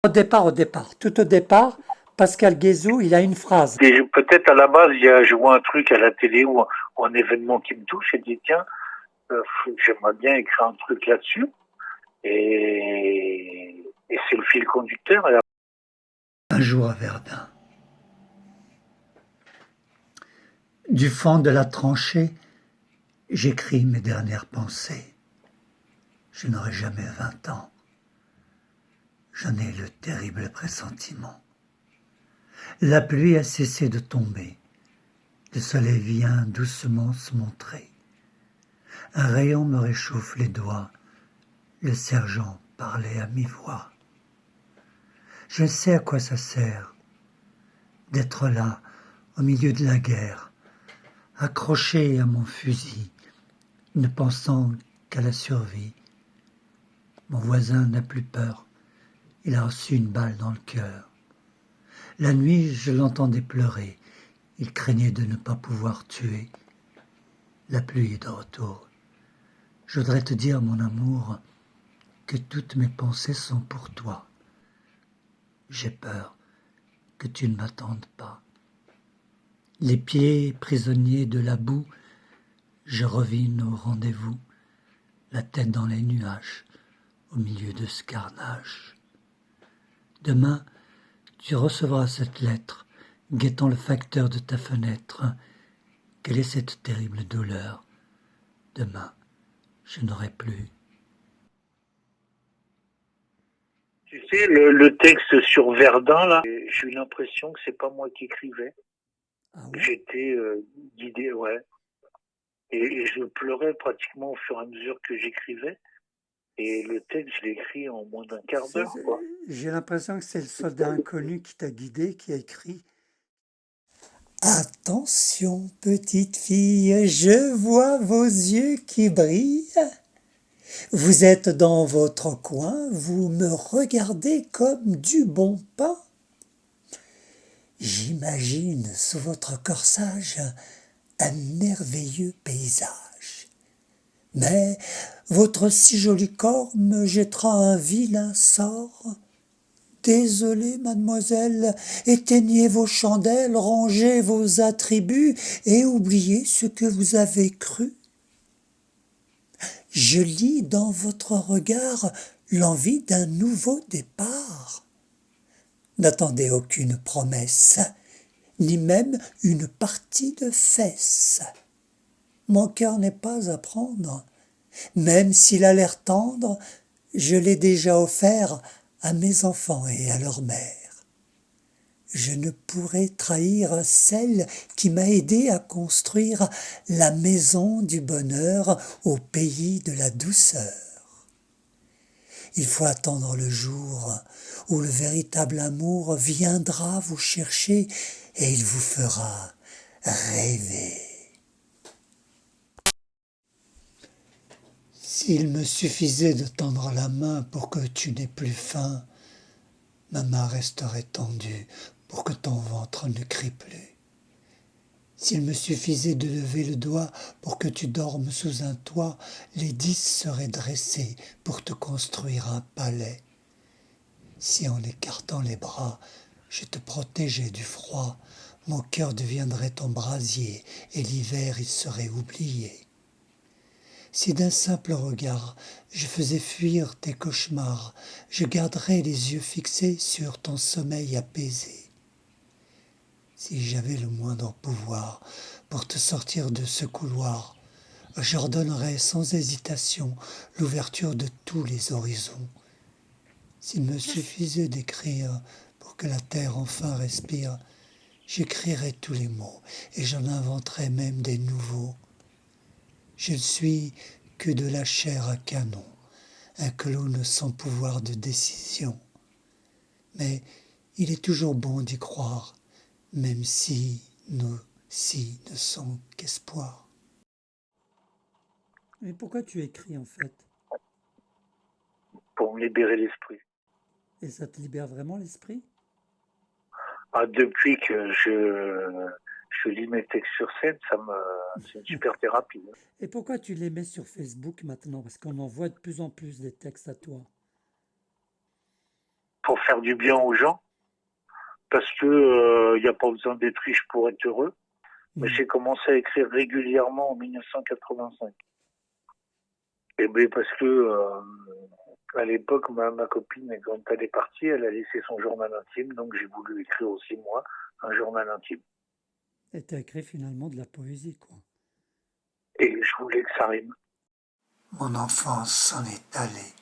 Tout au départ, Pascal Guézou, il a une phrase. Et peut-être à la base, je vois un truc à la télé ou un événement qui me touche et dis tiens, j'aimerais bien écrire un truc là-dessus. Et c'est le fil conducteur. Un jour à Verdun. Du fond de la tranchée, j'écris mes dernières pensées. Je n'aurai jamais 20 ans. J'en ai le terrible pressentiment. La pluie a cessé de tomber. Le soleil vient doucement se montrer. Un rayon me réchauffe les doigts. Le sergent parlait à mi-voix. Je sais à quoi ça sert d'être là, au milieu de la guerre, accroché à mon fusil, ne pensant qu'à la survie. Mon voisin n'a plus peur. Il a reçu une balle dans le cœur. La nuit, je l'entendais pleurer. Il craignait de ne pas pouvoir tuer. La pluie est de retour. Je voudrais te dire, mon amour, que toutes mes pensées sont pour toi. J'ai peur que tu ne m'attendes pas. Les pieds prisonniers de la boue, je revis nos rendez-vous, la tête dans les nuages, au milieu de ce carnage. Demain, tu recevras cette lettre, guettant le facteur de ta fenêtre. Quelle est cette terrible douleur? Demain, je n'aurai plus. Tu sais, le texte sur Verdun, là, j'ai eu l'impression que c'est pas moi qui écrivais. Ah ouais? J'étais guidé, ouais. Et je pleurais pratiquement au fur et à mesure que j'écrivais. Et le texte, je l'ai écrit en moins d'un quart d'heure, quoi. J'ai l'impression que c'est le soldat inconnu qui t'a guidé, qui a écrit. Attention, petite fille, je vois vos yeux qui brillent. Vous êtes dans votre coin, vous me regardez comme du bon pain. J'imagine sous votre corsage un merveilleux paysage. Mais votre si joli corps me jettera un vilain sort. Désolée, mademoiselle, éteignez vos chandelles, rangez vos attributs et oubliez ce que vous avez cru. Je lis dans votre regard l'envie d'un nouveau départ. N'attendez aucune promesse, ni même une partie de fesses. Mon cœur n'est pas à prendre, même s'il a l'air tendre, je l'ai déjà offert à mes enfants et à leur mère. Je ne pourrai trahir celle qui m'a aidé à construire la maison du bonheur au pays de la douceur. Il faut attendre le jour où le véritable amour viendra vous chercher et il vous fera rêver. S'il me suffisait de tendre la main pour que tu n'aies plus faim, ma main resterait tendue pour que ton ventre ne crie plus. S'il me suffisait de lever le doigt pour que tu dormes sous un toit, les 10 seraient dressés pour te construire un palais. Si en écartant les bras, je te protégeais du froid, mon cœur deviendrait ton brasier et l'hiver il serait oublié. Si d'un simple regard je faisais fuir tes cauchemars, je garderais les yeux fixés sur ton sommeil apaisé. Si j'avais le moindre pouvoir pour te sortir de ce couloir, j'ordonnerais sans hésitation l'ouverture de tous les horizons. S'il me suffisait d'écrire pour que la terre enfin respire, j'écrirais tous les mots et j'en inventerais même des nouveaux. Je ne suis que de la chair à canon, un clown sans pouvoir de décision. Mais il est toujours bon d'y croire, même si nos si ne sont qu'espoir. Mais pourquoi tu écris en fait? Pour me libérer l'esprit. Et ça te libère vraiment l'esprit? Ah, depuis que je lis mes textes sur scène, c'est une super thérapie. Et pourquoi tu les mets sur Facebook maintenant? Parce qu'on en voit de plus en plus des textes à toi. pour faire du bien aux gens, parce que y a pas besoin d'être riche pour être heureux. Mais j'ai commencé à écrire régulièrement en 1985. Et bien parce que à l'époque, ma copine, quand elle est partie, elle a laissé son journal intime, donc j'ai voulu écrire aussi moi un journal intime. Et t'as écrit finalement de la poésie, quoi. Et je voulais que ça rime. Mon enfance s'en est allée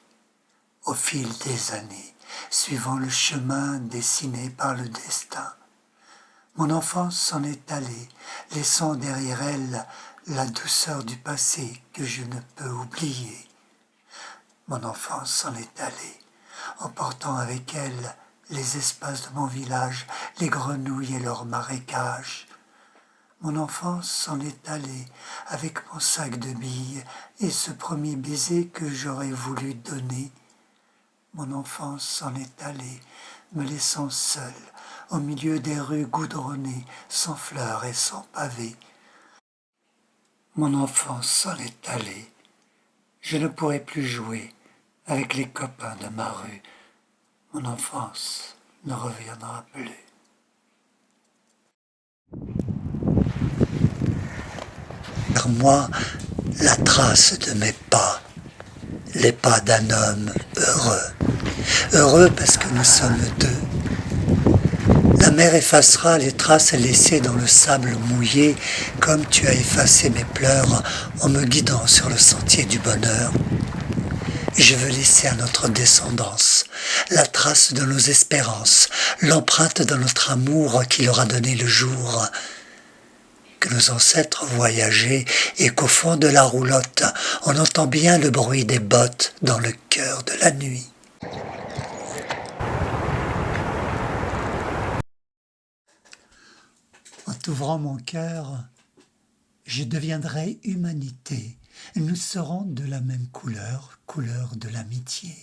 au fil des années, suivant le chemin dessiné par le destin. Mon enfance s'en est allée, laissant derrière elle la douceur du passé que je ne peux oublier. Mon enfance s'en est allée, emportant avec elle les espaces de mon village, les grenouilles et leurs marécages. Mon enfance s'en est allée avec mon sac de billes et ce premier baiser que j'aurais voulu donner. Mon enfance s'en est allée, me laissant seule au milieu des rues goudronnées, sans fleurs et sans pavés. Mon enfance s'en est allée, je ne pourrai plus jouer avec les copains de ma rue. Mon enfance ne reviendra plus. Vers moi, la trace de mes pas, les pas d'un homme heureux. Heureux parce que nous sommes deux. La mer effacera les traces laissées dans le sable mouillé, comme tu as effacé mes pleurs en me guidant sur le sentier du bonheur. Je veux laisser à notre descendance la trace de nos espérances, l'empreinte de notre amour qui leur a donné le jour. Que nos ancêtres voyageaient et qu'au fond de la roulotte, on entend bien le bruit des bottes dans le cœur de la nuit. En t'ouvrant mon cœur, je deviendrai humanité. Nous serons de la même couleur, couleur de l'amitié.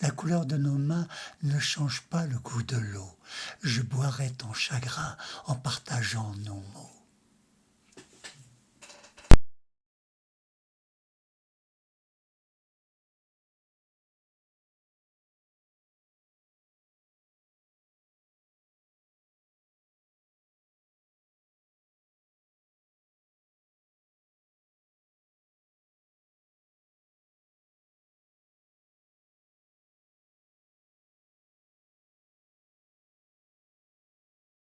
La couleur de nos mains ne change pas le goût de l'eau. Je boirai ton chagrin en partageant nos mots.